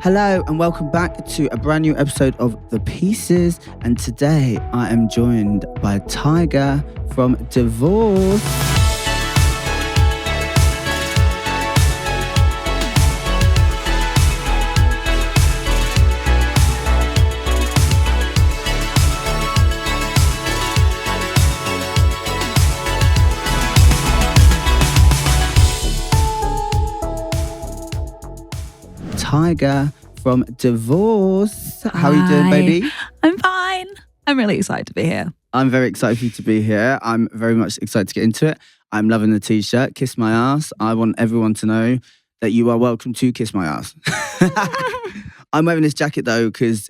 Hello and welcome back to a brand new episode of The Pieces. And today I am joined by Tiger from Divorce. Tiger from Divorce. How are you doing, baby? I'm fine. I'm really excited to be here. I'm very excited for you to be here. I'm very much excited to get into it. I'm loving the t-shirt, Kiss My Ass. I want everyone to know that you are welcome to Kiss My Ass. I'm wearing this jacket though because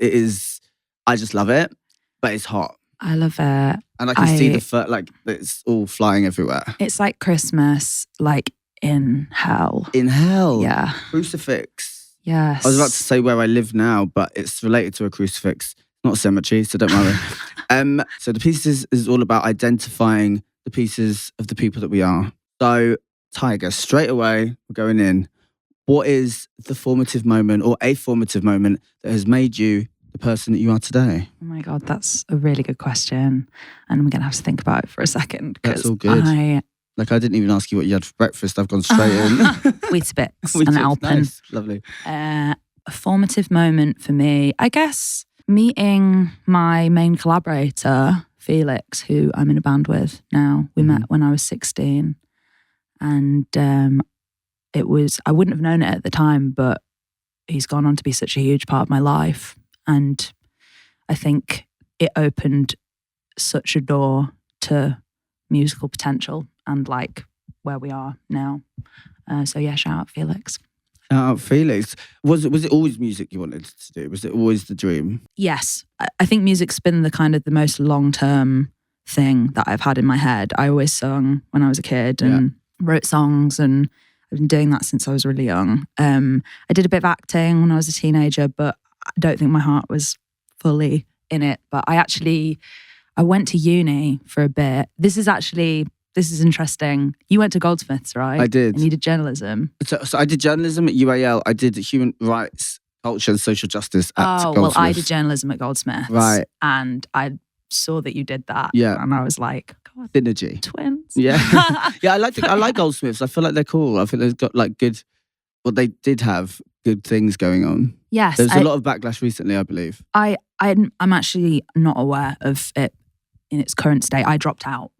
I just love it, but it's hot. I love it. And I can see the fur, like it's all flying everywhere. It's like Christmas, like in hell. In hell? Yeah. Crucifix. Yes. I was about to say where I live now, but it's related to a crucifix, not a cemetery, so don't worry. So The Pieces is all about identifying the pieces of the people that we are. So, Tiger, straight away, we're going in. What is the formative moment or a formative moment that has made you the person that you are today? Oh my God, that's a really good question. And I'm going to have to think about it for a second. That's all good. I didn't even ask you what you had for breakfast. I've gone straight in. Wheatabix and Alpen. Nice. Lovely. A formative moment for me, I guess, meeting my main collaborator, Felix, who I'm in a band with now. We met when I was 16. And I wouldn't have known it at the time, but he's gone on to be such a huge part of my life. And I think it opened such a door to musical potential and like where we are now. So yeah, shout out Felix. Shout out Felix. Was it always music you wanted to do? Was it always the dream? Yes. I think music's been the most long-term thing that I've had in my head. I always sung when I was a kid and wrote songs, and I've been doing that since I was really young. I did a bit of acting when I was a teenager, but I don't think my heart was fully in it. But I went to uni for a bit. This is interesting. You went to Goldsmiths, right? I did. And you did journalism. So I did journalism at UAL. I did human rights, culture and social justice at Goldsmiths. Well, I did journalism at Goldsmiths. Right. And I saw that you did that. Yeah. And I was like, God. Synergy. Twins. Yeah. Yeah, I like Goldsmiths. I feel like they're cool. I think they've got they did have good things going on. Yes. There's a lot of backlash recently, I believe. I'm actually not aware of it in its current state. I dropped out.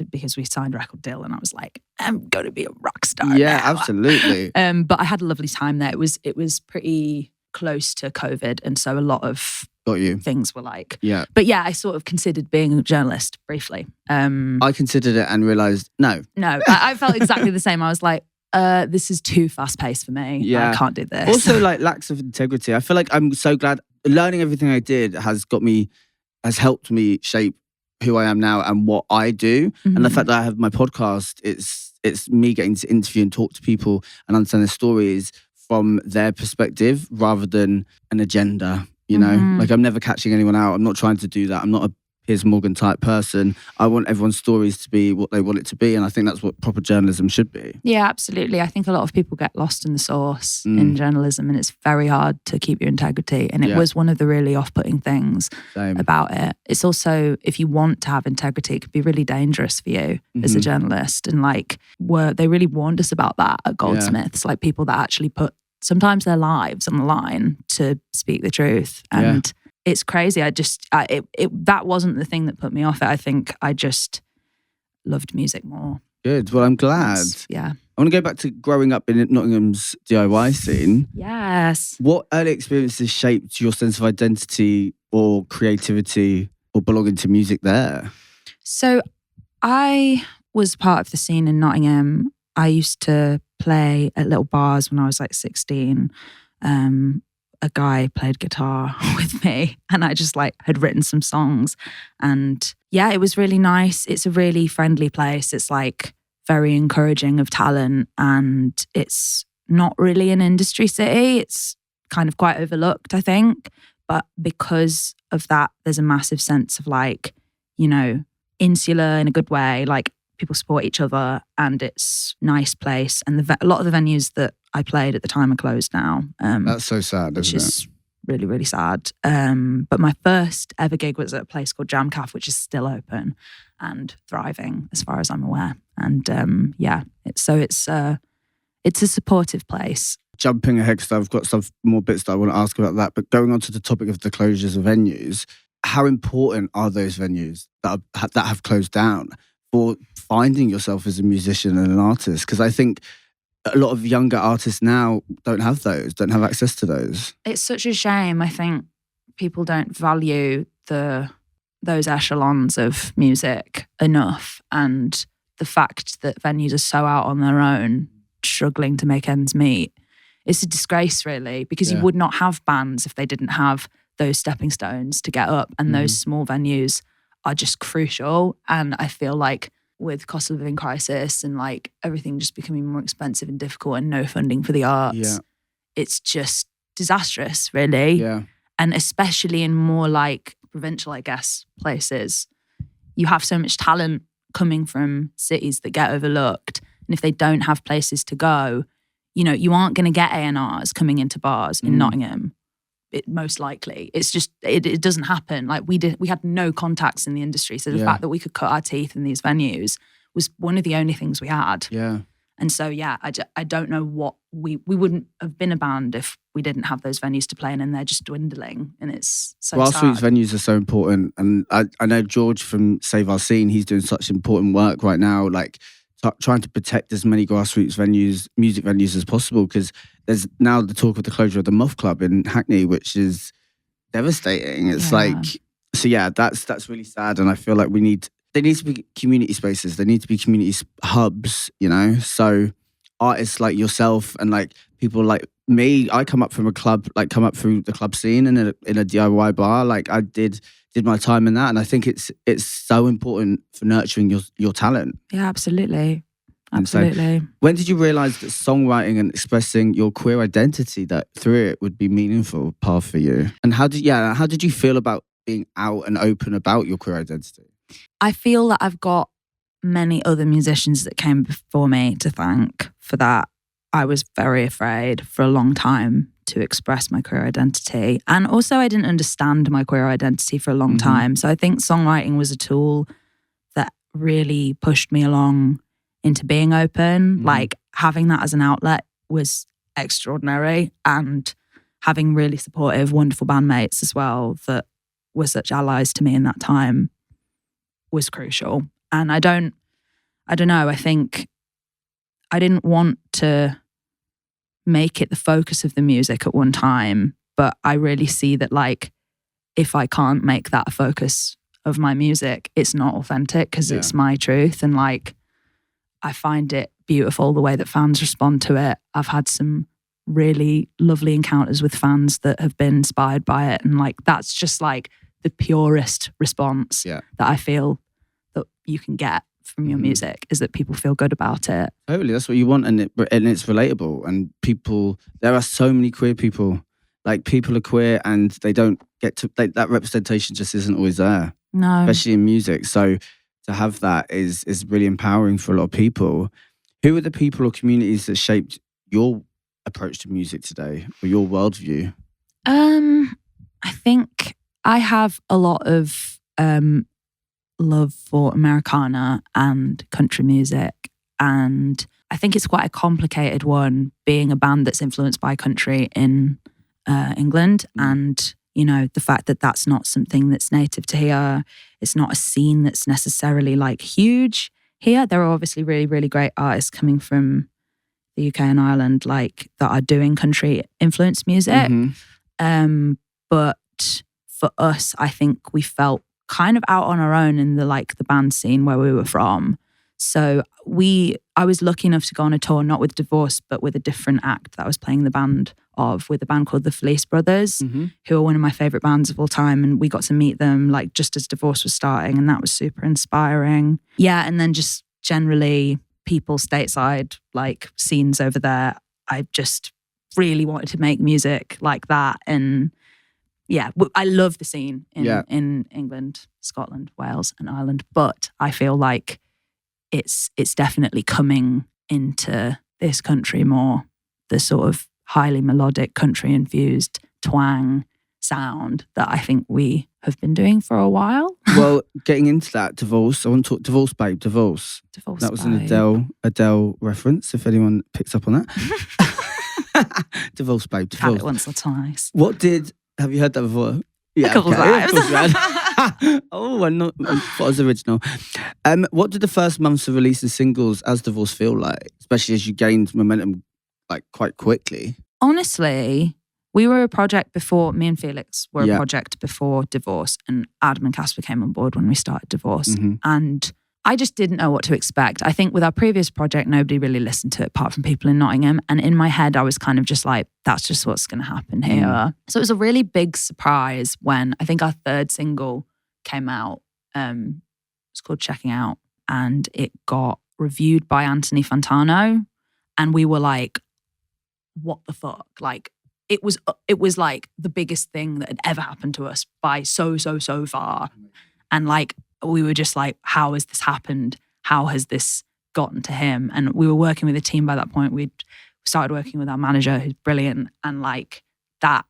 Because we signed a record deal, and I was like, I'm going to be a rock star. Yeah, now. absolutely. But I had a lovely time there. It was pretty close to COVID, and so a lot of things were like. Yeah. But yeah, I sort of considered being a journalist briefly. I considered it and realised no. I felt exactly the same. I was like, this is too fast paced for me. Yeah, I can't do this. Also, lacks of integrity. I feel like I'm so glad learning everything I did has helped me shape who I am now and what I do. Mm-hmm. And the fact that I have my podcast, it's me getting to interview and talk to people and understand their stories from their perspective rather than an agenda, you know? Like I'm never catching anyone out. I'm not trying to do that. I'm not a Piers Morgan type person. I want everyone's stories to be what they want it to be. And I think that's what proper journalism should be. Yeah, absolutely. I think a lot of people get lost in the sauce in journalism, and it's very hard to keep your integrity. And it was one of the really off-putting things about it. It's also, if you want to have integrity, it can be really dangerous for you as a journalist. And they really warned us about that at Goldsmiths, like people that actually put sometimes their lives on the line to speak the truth. And it's crazy. That wasn't the thing that put me off it. I think I just loved music more. Good. Well, I'm glad. Yeah. I want to go back to growing up in Nottingham's DIY scene. Yes. What early experiences shaped your sense of identity or creativity or belonging to music there? So I was part of the scene in Nottingham. I used to play at little bars when I was 16. A guy played guitar with me, and I just had written some songs, and it was really nice. It's a really friendly place. It's very encouraging of talent, and it's not really an industry city. It's kind of quite overlooked, I think, but because of that, there's a massive sense of insular in a good way. People support each other, and it's a nice place. And a lot of the venues that I played at the time are closed now. That's so sad, which isn't is really, really sad. But my first ever gig was at a place called Jam Caf, which is still open and thriving as far as I'm aware. And it's a supportive place. Jumping ahead, because I've got some more bits that I want to ask about that, but going on to the topic of the closures of venues, how important are those venues that have closed down for finding yourself as a musician and an artist? Because I think a lot of younger artists now don't have access to those. It's such a shame. I think people don't value those echelons of music enough, and the fact that venues are so out on their own, struggling to make ends meet. It's a disgrace, really, because you would not have bands if they didn't have those stepping stones to get up, and those small venues are just crucial. And I feel like with cost of living crisis and like everything just becoming more expensive and difficult and no funding for the arts, it's just disastrous, really. Yeah. And especially in more like provincial, I guess, places, you have so much talent coming from cities that get overlooked. And if they don't have places to go, you know, you aren't going to get A&Rs coming into bars in Nottingham. Most likely. It's just, it doesn't happen. Like we had no contacts in the industry. So the fact that we could cut our teeth in these venues was one of the only things we had. Yeah. And so, I don't know what we wouldn't have been a band if we didn't have those venues to play in, and they're just dwindling. And it's so Grassroots sad. venues are so important. And I know George from Save Our Scene, he's doing such important work right now, like trying to protect as many grassroots venues, music venues as possible, because there's now the talk of the closure of the Muff Club in Hackney, which is devastating. It's that's really sad. And I feel like there needs to be community spaces. There need to be community hubs, you know? So artists like yourself and like people like me, I come up from a club, like come up through the club scene in a DIY bar. Like I did my time in that. And I think it's so important for nurturing your talent. Yeah, absolutely. Absolutely. So, when did you realise that songwriting and expressing your queer identity that through it would be meaningful path for you? And how did you feel about being out and open about your queer identity? I feel that I've got many other musicians that came before me to thank for that. I was very afraid for a long time to express my queer identity. And also I didn't understand my queer identity for a long time. So I think songwriting was a tool that really pushed me along into being open. Like having that as an outlet was extraordinary, and having really supportive, wonderful bandmates as well that were such allies to me in that time was crucial. And I don't know, I think I didn't want to make it the focus of the music at one time, but I really see that like if I can't make that a focus of my music, it's not authentic because it's my truth. And like I find it beautiful the way that fans respond to it. I've had some really lovely encounters with fans that have been inspired by it, and like that's just like the purest response that I feel that you can get from your music, is that people feel good about it. Totally, that's what you want, and it's relatable. And there are so many queer people. Like people are queer, and they don't get to that representation. Just isn't always there. No, especially in music. So to have that is really empowering for a lot of people. Who are the people or communities that shaped your approach to music today, or your worldview? I think I have a lot of love for Americana and country music, and I think it's quite a complicated one, being a band that's influenced by country in England, and you know, the fact that that's not something that's native to here. It's not a scene that's necessarily like huge here. There are obviously really, really great artists coming from the UK and Ireland, like that are doing country influenced music. But for us, I think we felt kind of out on our own in the band scene where we were from. So I was lucky enough to go on a tour, not with Divorce, but with a different act that I was playing the band of, with a band called the Fleece Brothers, who are one of my favourite bands of all time. And we got to meet them like just as Divorce was starting, and that was super inspiring. Yeah, and then just generally people stateside, like scenes over there. I just really wanted to make music like that. And yeah, I love the scene in England, Scotland, Wales and Ireland. But I feel like it's definitely coming into this country more the sort of highly melodic country infused twang sound that I think we have been doing for a while. Well, getting into that, Divorce. I want to talk Divorce, Babe, Divorce. Divorce, that was Babe. an Adele reference, if anyone picks up on that. Divorce, Babe, Divorce. Had it once or twice. Have you heard that before? Yeah, a couple times. Of course you had. Oh, I thought it was original. What did the first months of releasing singles as Divorce feel like? Especially as you gained momentum like quite quickly. Honestly, we were a project before, me and Felix were Yeah. a project before Divorce, and Adam and Casper came on board when we started Divorce. Mm-hmm. And I just didn't know what to expect. I think with our previous project, nobody really listened to it apart from people in Nottingham. And in my head, I was kind of just like, that's just what's going to happen here. So it was a really big surprise when I think our third single came out. It's called Checking Out. And it got reviewed by Anthony Fantano. And we were like, what the fuck? Like, it was like the biggest thing that had ever happened to us by so far. And like, we were just like, how has this happened? How has this gotten to him? And we were working with a team by that point. We'd started working with our manager, who's brilliant. And like, that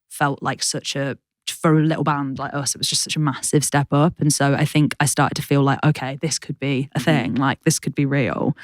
felt like for a little band like us, it was just such a massive step up. And so I think I started to feel like, okay, this could be a thing. Like, this could be real.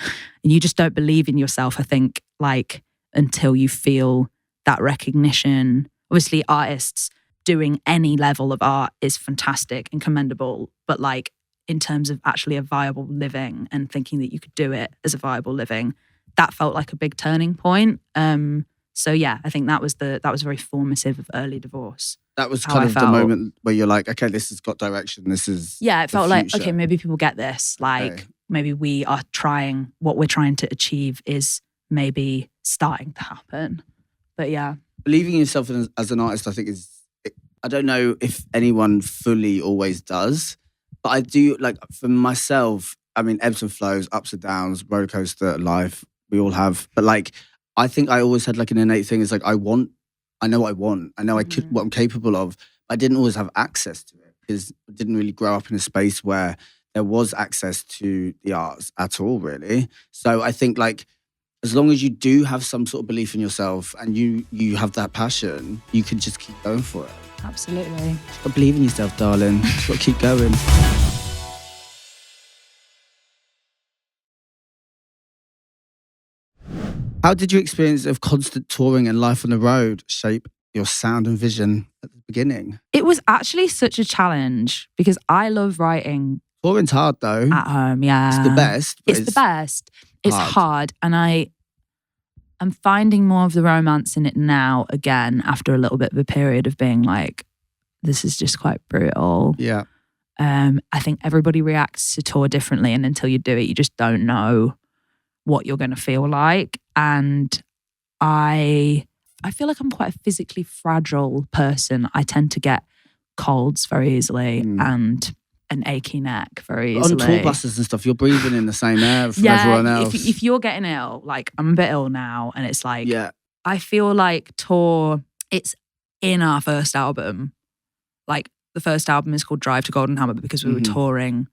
And you just don't believe in yourself, I think, like, until you feel that recognition. Obviously, artists doing any level of art is fantastic and commendable, but like in terms of actually a viable living and thinking that you could do it as a viable living, that felt like a big turning point. So yeah, I think that was very formative of early Divorce. That was kind of the moment where you're like, okay, this has got direction. This is it felt like, future. okay, maybe people get this. Like, maybe we are trying, what we're trying to achieve is maybe starting to happen. But yeah. Believing in yourself as an artist, I think I don't know if anyone fully always does, but I do, like, for myself, I mean, ebbs and flows, ups and downs, roller coaster life, we all have. But like, I think I always had like an innate thing. It's like, I know what I want. I know what I'm capable of. I didn't always have access to it because I didn't really grow up in a space where there was access to the arts at all, really. So I think like, as long as you do have some sort of belief in yourself and you have that passion, you can just keep going for it. Absolutely. Just gotta believe in yourself, darling. Just gotta keep going. How did your experience of constant touring and life on the road shape your sound and vision at the beginning? It was actually such a challenge because I love writing. Touring's hard though. At home, yeah. It's the best. It's the best. It's hard. And I'm finding more of the romance in it now again after a little bit of a period of being like, this is just quite brutal. Yeah. I think everybody reacts to tour differently, and until you do it, you just don't know what you're going to feel like. And I feel like I'm quite a physically fragile person. I tend to get colds very easily and an achy neck very easily. On tour buses and stuff, you're breathing in the same air from everyone else. If you're getting ill, like I'm a bit ill now, and it's like, yeah. I feel like tour, it's in our first album. Like the first album is called Drive to Golden Hammer because we were touring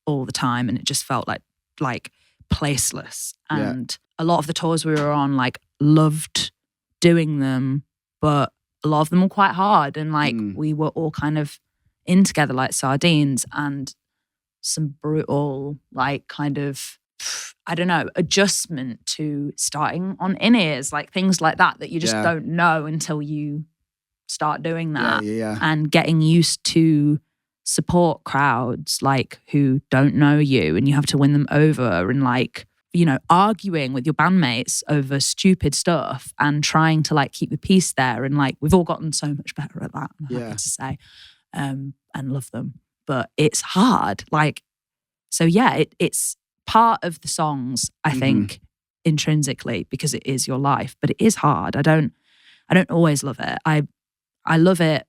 all the time, and it just felt like placeless. And a lot of the tours we were on, like, loved doing them, but a lot of them were quite hard, and like we were all kind of in together like sardines, and some brutal, like, kind of, I don't know, adjustment to starting on in-ears, like things like that you just don't know until you start doing that. And getting used to support crowds like who don't know you, and you have to win them over, and like, you know, arguing with your bandmates over stupid stuff and trying to like keep the peace there. And like, we've all gotten so much better at that, I'm happy to say, and love them. But it's hard. Like, so yeah, it's part of the songs, I think, intrinsically, because it is your life, but it is hard. I don't always love it. I love it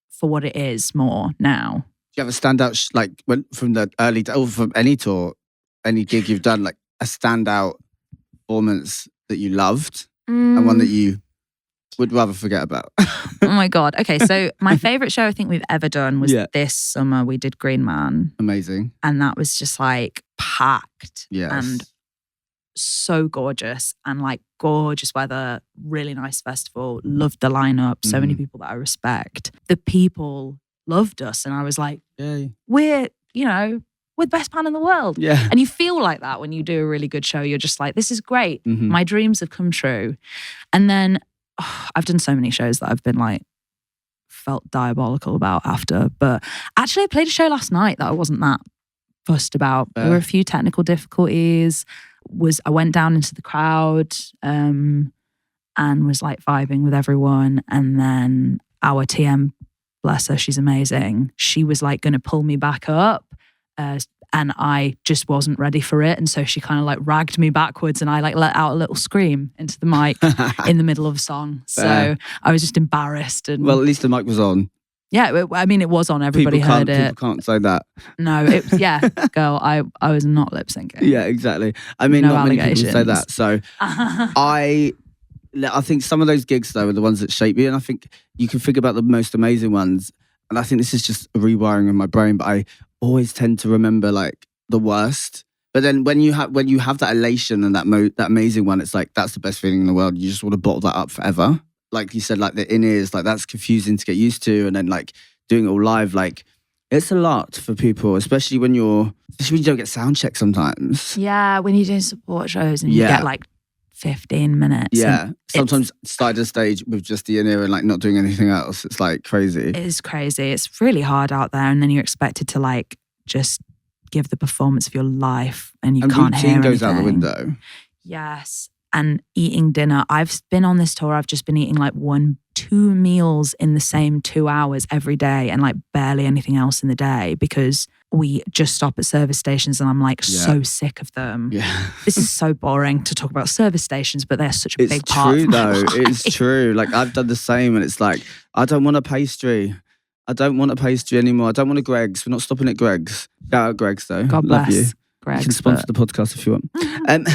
for what it is more now. Do you have a standout, like, from the early, or from any tour, any gig you've done, like a standout performance that you loved and one that you would rather forget about? Oh my God. Okay, so my favourite show I think we've ever done was this summer. We did Green Man. Amazing. And that was just like packed. Yes. And so gorgeous and like gorgeous weather, really nice festival, loved the lineup, so many people that I respect. The people loved us and I was like, Yay. we're the best band in the world. Yeah. And you feel like that when you do a really good show. You're just like, this is great. My dreams have come true. And then I've done so many shows that I've been like, felt diabolical about after. But actually I played a show last night that I wasn't that fussed about. There were a few technical difficulties. I went down into the crowd and was like vibing with everyone. And then our TM, bless her, she's amazing. She was like going to pull me back up. And I just wasn't ready for it. And so she kind of like ragged me backwards and I like let out a little scream into the mic in the middle of a song. So I was just embarrassed. And well, at least the mic was on. Yeah, I mean, it was on. Everybody heard it. People can't say that. No, girl, I was not lip syncing. Yeah, exactly. I mean, not many people say that. So I think some of those gigs though are the ones that shape you. And I think you can think about the most amazing ones. And I think this is just a rewiring in my brain, but I always tend to remember like the worst. But then when you have that elation and that amazing one, it's like that's the best feeling in the world. You just want to bottle that up forever. Like you said, like the in-ears, like that's confusing to get used to, and then like doing it all live, like it's a lot for people, especially when you don't get sound check sometimes. Yeah, when you're doing support shows and you get like 15 minutes. Yeah, sometimes started a stage with just the in-ear and like not doing anything else. It's like crazy. It is crazy. It's really hard out there, and then you're expected to like just give the performance of your life, and you can't hear anything. Routine goes out the window. Yes. And eating dinner. I've been on this tour, I've just been eating like 1-2 meals in the same 2 hours every day and like barely anything else in the day because we just stop at service stations and I'm like so sick of them. Yeah. This is so boring to talk about service stations, but they're such a big part of my life. It's true. Like I've done the same and it's like, I don't want a pastry. I don't want a pastry anymore. I don't want a Greg's. We're not stopping at Greg's. Shout out Greg's though. God Love bless you. Greg's. You can sponsor the podcast if you want.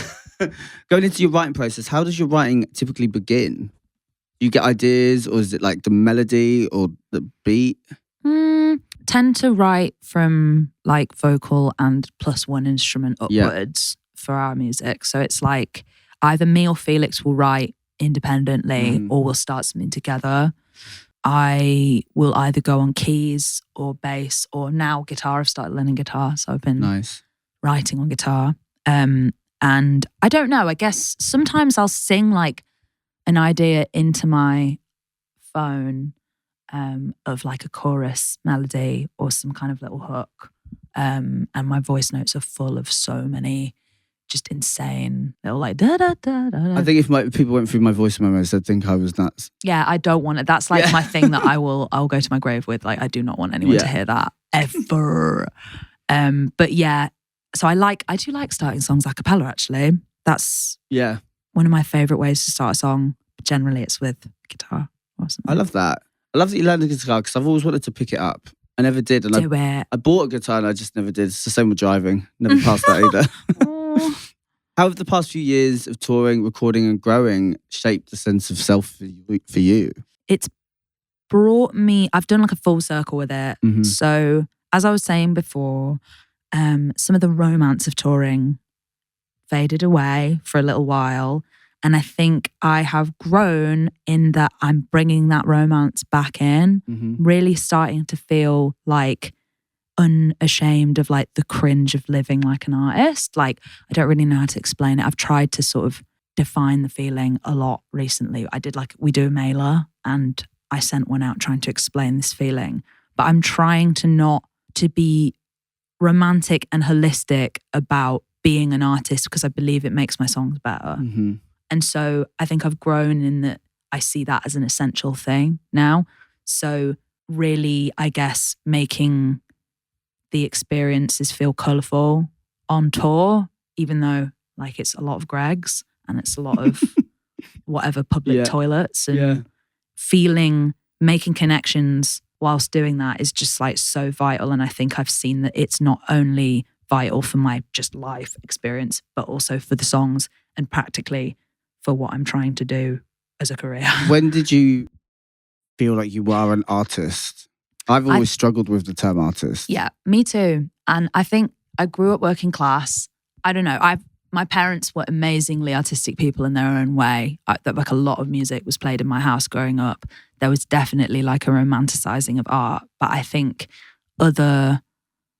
Going into your writing process, how does your writing typically begin? Do you get ideas or is it like the melody or the beat? Tend to write from like vocal and plus one instrument upwards for our music. So it's like either me or Felix will write independently or we'll start something together. I will either go on keys or bass or now guitar. I've started learning guitar. So I've been writing on guitar. And I don't know, I guess sometimes I'll sing like an idea into my phone of like a chorus melody or some kind of little hook. And my voice notes are full of so many just insane little like da da da da. I think if people went through my voice memos, they'd think I was nuts. Yeah, I don't want it. That's like my thing that I'll go to my grave with. Like I do not want anyone to hear that ever. But yeah. So I do like starting songs a cappella actually. That's one of my favourite ways to start a song. Generally it's with guitar or something. I love that. I love that you learned the guitar because I've always wanted to pick it up. I never did. And I bought a guitar and I just never did. It's the same with driving. Never passed that either. How have the past few years of touring, recording and growing shaped the sense of self for you? It's brought me, I've done like a full circle with it. So as I was saying before, some of the romance of touring faded away for a little while. And I think I have grown in that I'm bringing that romance back in, really starting to feel like unashamed of like the cringe of living like an artist. Like, I don't really know how to explain it. I've tried to sort of define the feeling a lot recently. We do a mailer and I sent one out trying to explain this feeling. But I'm trying to be romantic and holistic about being an artist because I believe it makes my songs better. And so I think I've grown in that I see that as an essential thing now. So really, I guess, making the experiences feel colourful on tour, even though like it's a lot of Greg's and it's a lot of whatever public toilets and making connections whilst doing that is just like so vital. And I think I've seen that it's not only vital for my just life experience, but also for the songs and practically for what I'm trying to do as a career. When did you feel like you were an artist? I've always struggled with the term artist. Yeah, me too. And I think I grew up working class. I don't know. my parents were amazingly artistic people in their own way. Like a lot of music was played in my house growing up. There was definitely like a romanticizing of art. But I think other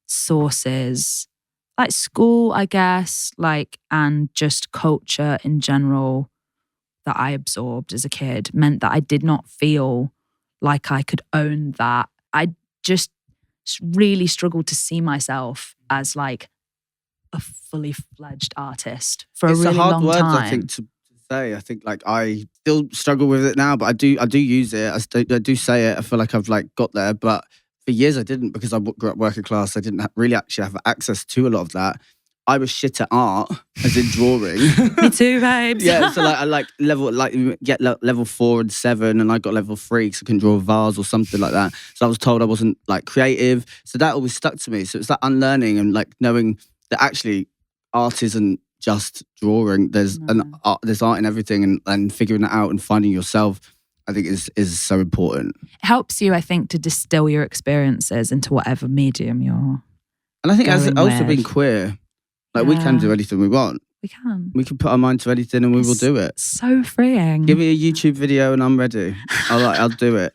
sources, like school, I guess, like, and just culture in general that I absorbed as a kid meant that I did not feel like I could own that. I just really struggled to see myself as like a fully fledged artist for a really long time. It's a hard word, I think, to say. I think like I still struggle with it now, but I do use it. I do say it. I feel like I've like got there, but for years I didn't, because I grew up working class. I didn't really actually have access to a lot of that. I was shit at art, as in drawing. Me too, babes. Yeah, so like I get level 4 and 7, and I got level 3 because I couldn't draw a vase or something like that. So I was told I wasn't like creative. So that always stuck to me. So it's that unlearning and like knowing that actually art isn't just drawing. There's there's art in everything, and figuring that out and finding yourself, I think is so important. It helps you, I think, to distill your experiences into whatever medium you're. And I think as also with. being queer, like we can do anything we want. We can. We can put our mind to anything and we will do it. So freeing. Give me a YouTube video and I'm ready. I'll do it.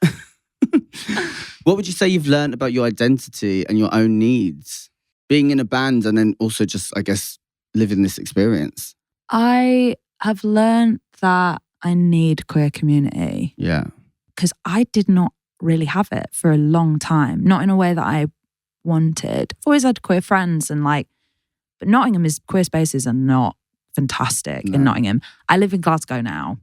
What would you say you've learned about your identity and your own needs? Being in a band and then also just, I guess, living this experience. I have learned that I need queer community. Yeah. Because I did not really have it for a long time. Not in a way that I wanted. I've always had queer friends and like, but queer spaces are not fantastic in Nottingham. I live in Glasgow now.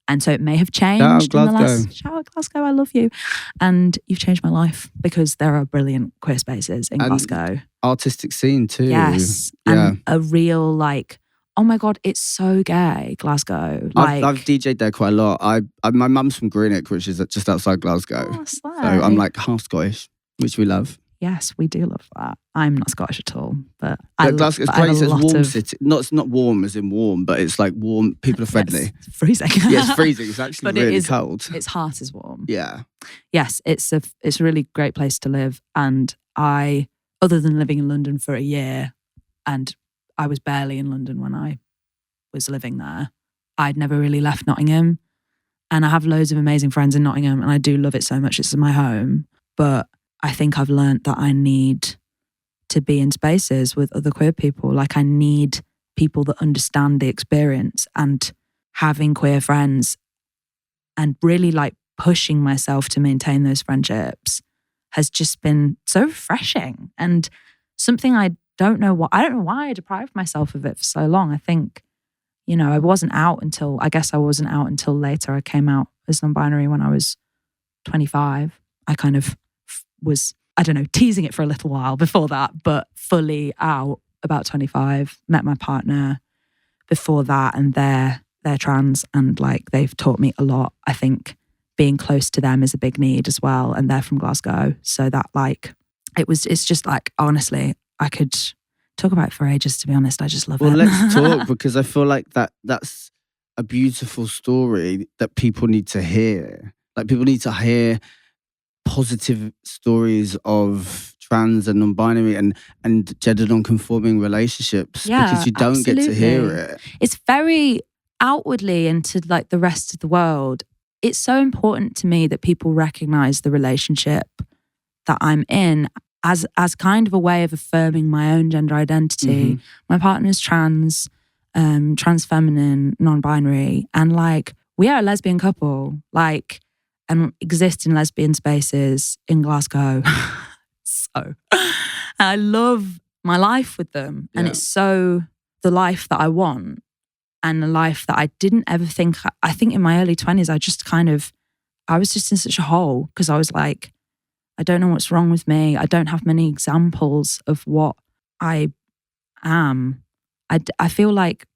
And so it may have changed in the last... Shout out Glasgow, I love you. And you've changed my life because there are brilliant queer spaces in Glasgow. Artistic scene too. Yes. Yeah. And a real like, oh my God, it's so gay, Glasgow. Like, I've DJ'd there quite a lot. My mum's from Greenock, which is just outside Glasgow. Oh, so I'm like half Scottish, which we love. Yes, we do love that. I'm not Scottish at all, but Glasgow, it's great. It's warm city. It's not warm as in warm, but it's like warm. People are friendly. It's freezing. Yeah, it's freezing. It's actually really cold. Its heart is warm. Yeah. Yes, it's a really great place to live. And I, other than living in London for a year, and I was barely in London when I was living there, I'd never really left Nottingham. And I have loads of amazing friends in Nottingham, and I do love it so much. It's my home, but I think I've learned that I need to be in spaces with other queer people. Like I need people that understand the experience, and having queer friends and really like pushing myself to maintain those friendships has just been so refreshing and something I don't know why I deprived myself of it for so long. I think, I wasn't out until later. I came out as non-binary when I was 25. I kind of was, I don't know, teasing it for a little while before that, but fully out about 25. Met my partner before that, and they're trans, and like they've taught me a lot. I think being close to them is a big need as well, and they're from Glasgow, so that like it's just like, honestly, I could talk about it for ages, to be honest. I just love it. Well, let's talk, because I feel like that's a beautiful story that people need to hear. Like people need to hear positive stories of trans and non-binary and gender non-conforming relationships, because you don't get to hear it. It's very outwardly into like the rest of the world. It's so important to me that people recognize the relationship that I'm in as kind of a way of affirming my own gender identity. My partner's trans feminine, non-binary, and like we are a lesbian couple, like, and exist in lesbian spaces in Glasgow. So I love my life with them, and it's so the life that I want, and the life that I didn't ever think. I think in my early 20s, I was just in such a hole, because I was like, I don't know what's wrong with me. I don't have many examples of what I am. I feel like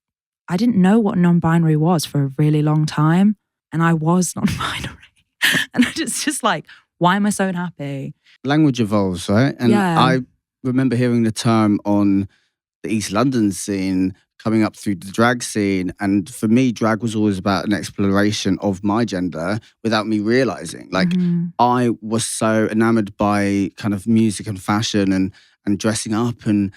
I didn't know what non-binary was for a really long time, and I was non-binary. And it's just like, why am I so unhappy? Language evolves, right? And I remember hearing the term on the East London scene coming up through the drag scene. And for me, drag was always about an exploration of my gender without me realizing. Like I was so enamored by kind of music and fashion and dressing up and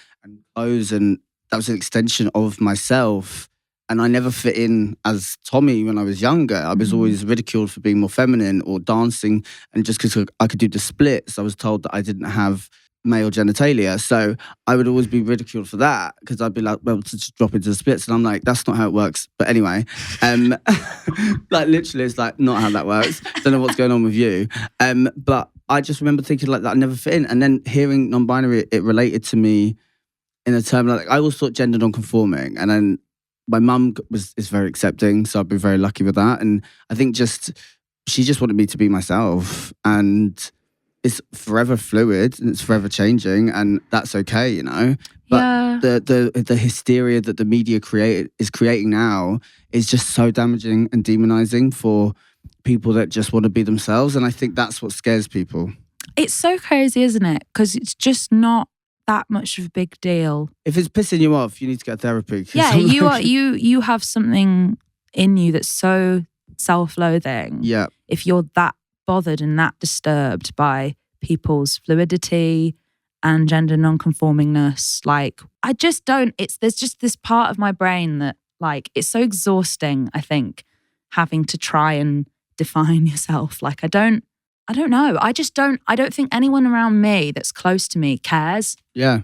clothes. And that was an extension of myself. And I never fit in as Tommy when I was younger. I was always ridiculed for being more feminine or dancing. And just because I could do the splits, I was told that I didn't have male genitalia. So I would always be ridiculed for that because I'd be like, well, to just drop into the splits. And I'm like, that's not how it works. But anyway, like literally, it's like not how that works. Don't know what's going on with you. But I just remember thinking like that I never fit in. And then hearing non-binary, it related to me in a term like I always thought gender non-conforming. And then my mum is very accepting, so I've been very lucky with that. And I think she just wanted me to be myself, and it's forever fluid and it's forever changing, and that's okay, you know. But the hysteria that the media is creating now is just so damaging and demonizing for people that just want to be themselves, and I think that's what scares people. It's so crazy, isn't it? Because it's just not that much of a big deal. If it's pissing you off, you need to get therapy. Yeah, you have something in you that's so self-loathing. Yeah. If you're that bothered and that disturbed by people's fluidity and gender non-conformingness, like I just don't. There's just this part of my brain that like it's so exhausting. I think having to try and define yourself. Like I don't know. I don't think anyone around me that's close to me cares. Yeah.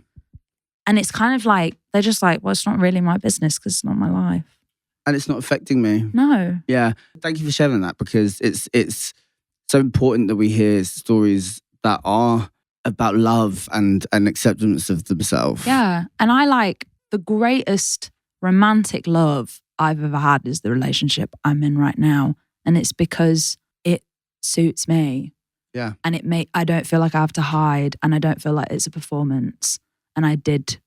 And it's kind of like, they're just like, well, it's not really my business because it's not my life. And it's not affecting me. No. Yeah. Thank you for sharing that, because it's so important that we hear stories that are about love and acceptance of themselves. Yeah. And I like the greatest romantic love I've ever had is the relationship I'm in right now. And it's because it suits me. Yeah. And I don't feel like I have to hide, and I don't feel like it's a performance. And I did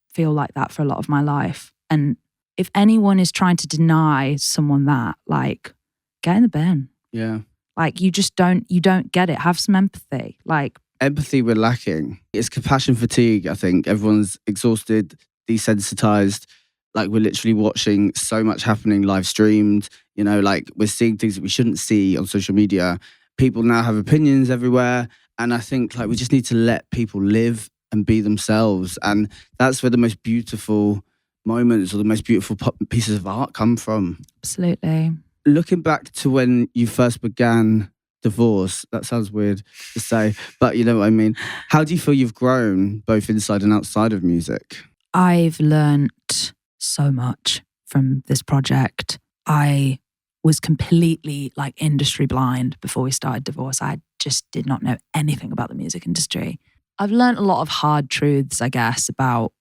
feel like that for a lot of my life. And if anyone is trying to deny someone that, like, get in the bin. Yeah. Like you don't get it. Have some empathy. Like empathy we're lacking. It's compassion fatigue, I think. Everyone's exhausted, desensitized. Like we're literally watching so much happening live streamed. You know, like we're seeing things that we shouldn't see on social media. People now have opinions everywhere. And I think like we just need to let people live and be themselves. And that's where the most beautiful moments or the most beautiful pieces of art come from. Absolutely. Looking back to when you first began divorce, that sounds weird to say, but you know what I mean. How do you feel you've grown both inside and outside of music? I've learnt so much from this project. I was completely like industry blind before we started divorce. I just did not know anything about the music industry. I've learnt a lot of hard truths, I guess, about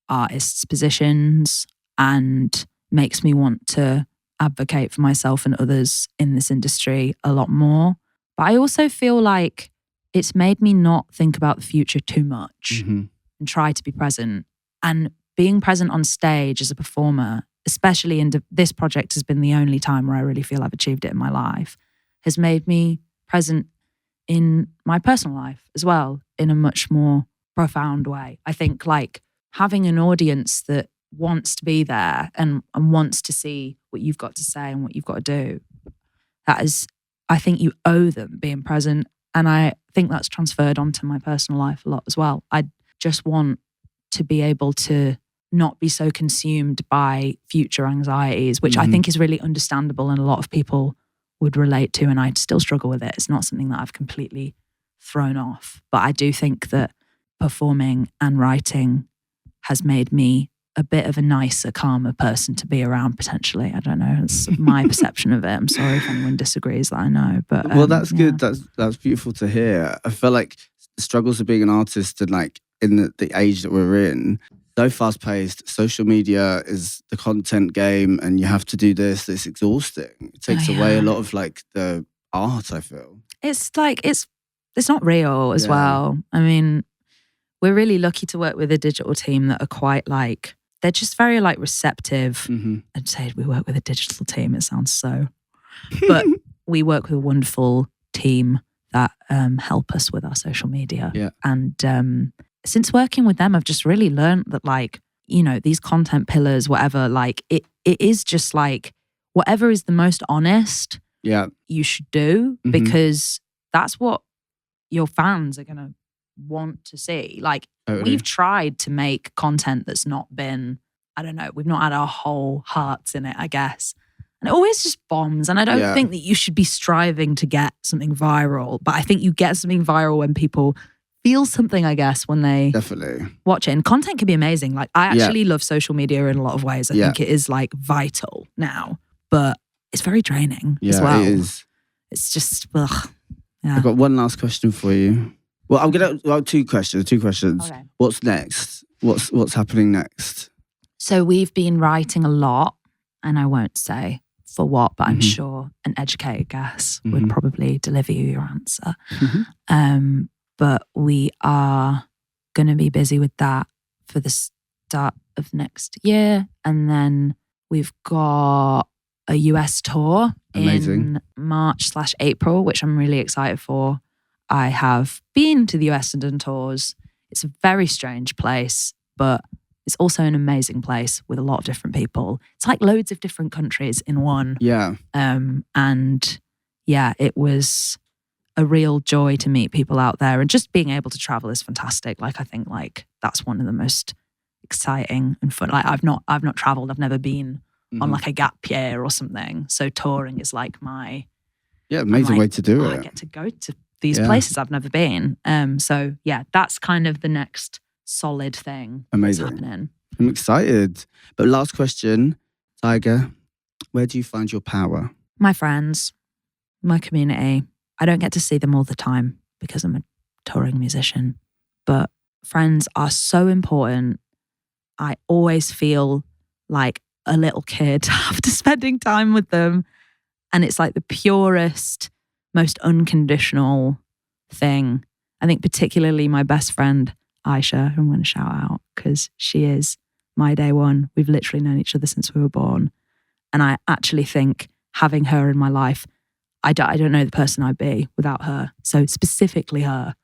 artists' positions, and makes me want to advocate for myself and others in this industry a lot more. But I also feel like it's made me not think about the future too much and try to be present. And being present on stage as a performer, especially in this project has been the only time where I really feel I've achieved it in my life, has made me present in my personal life as well in a much more profound way. I think like having an audience that wants to be there and wants to see what you've got to say and what you've got to do, that is, I think you owe them being present. And I think that's transferred onto my personal life a lot as well. I just want to be able to not be so consumed by future anxieties, which I think is really understandable and a lot of people would relate to, and I still struggle with it. It's not something that I've completely thrown off. But I do think that performing and writing has made me a bit of a nicer, calmer person to be around potentially. I don't know. It's my perception of it. I'm sorry if anyone disagrees, that I know. But well, that's good. That's beautiful to hear. I feel like the struggles of being an artist and like in the age that we're in, so fast paced, social media is the content game and you have to do this. It's exhausting. It takes away a lot of like the art, I feel. It's like, it's not real as well. I mean, we're really lucky to work with a digital team that are quite like, they're just very like receptive. I'd say we work with a digital team. It sounds so, but we work with a wonderful team that help us with our social media. Yeah. And since working with them, I've just really learned that like, you know, these content pillars, whatever, like it is just like whatever is the most honest, you should do, because that's what your fans are going to want to see. Like, Totally. we've tried to make content that's not been, I don't know, we've not had our whole hearts in it, I guess. And it always just bombs. And I don't think that you should be striving to get something viral, but I think you get something viral when people feel something, I guess, when they Definitely watch it. And content can be amazing. Like, I actually love social media in a lot of ways. I think it is like vital now, but it's very draining as well. It is. It's just, ugh. Yeah. I've got one last question for you. Well, I'm gonna two questions. Okay. What's next? What's happening next? So we've been writing a lot, and I won't say for what, but I'm sure an educated guess would probably deliver you your answer. But we are going to be busy with that for the start of next year. And then we've got a US tour in March/April, which I'm really excited for. I have been to the US and done tours. It's a very strange place, but it's also an amazing place with a lot of different people. It's like loads of different countries in one. Yeah. And yeah, it was a real joy to meet people out there, and just being able to travel is fantastic. Like, I think like that's one of the most exciting and fun. Like, I've not traveled. I've never been on like a gap year or something. So touring is like my amazing way to do it. I get to go to these places I've never been. So yeah, that's kind of the next solid thing. Amazing. That's happening. I'm excited. But last question, Tiger, where do you find your power? My friends, my community. I don't get to see them all the time because I'm a touring musician, but friends are so important. I always feel like a little kid after spending time with them. And it's like the purest, most unconditional thing. I think particularly my best friend, Aisha, who I'm going to shout out because she is my day one. We've literally known each other since we were born. And I actually think having her in my life, I don't know the person I'd be without her. So specifically her,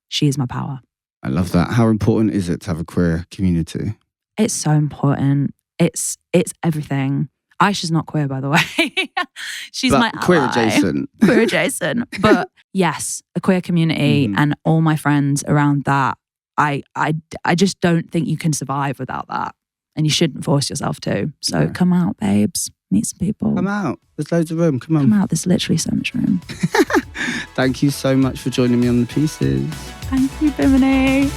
she is my power. I love that. How important is it to have a queer community? It's so important. It's everything. Aisha's not queer, by the way. She's my ally. Queer adjacent. Queer adjacent. But yes, a queer community and all my friends around that. I just don't think you can survive without that. And you shouldn't force yourself to. So come out, babes. Meet some people. Come out. There's loads of room. Come on. Come out. There's literally so much room. Thank you so much for joining me on The Pieces. Thank you, Bimini.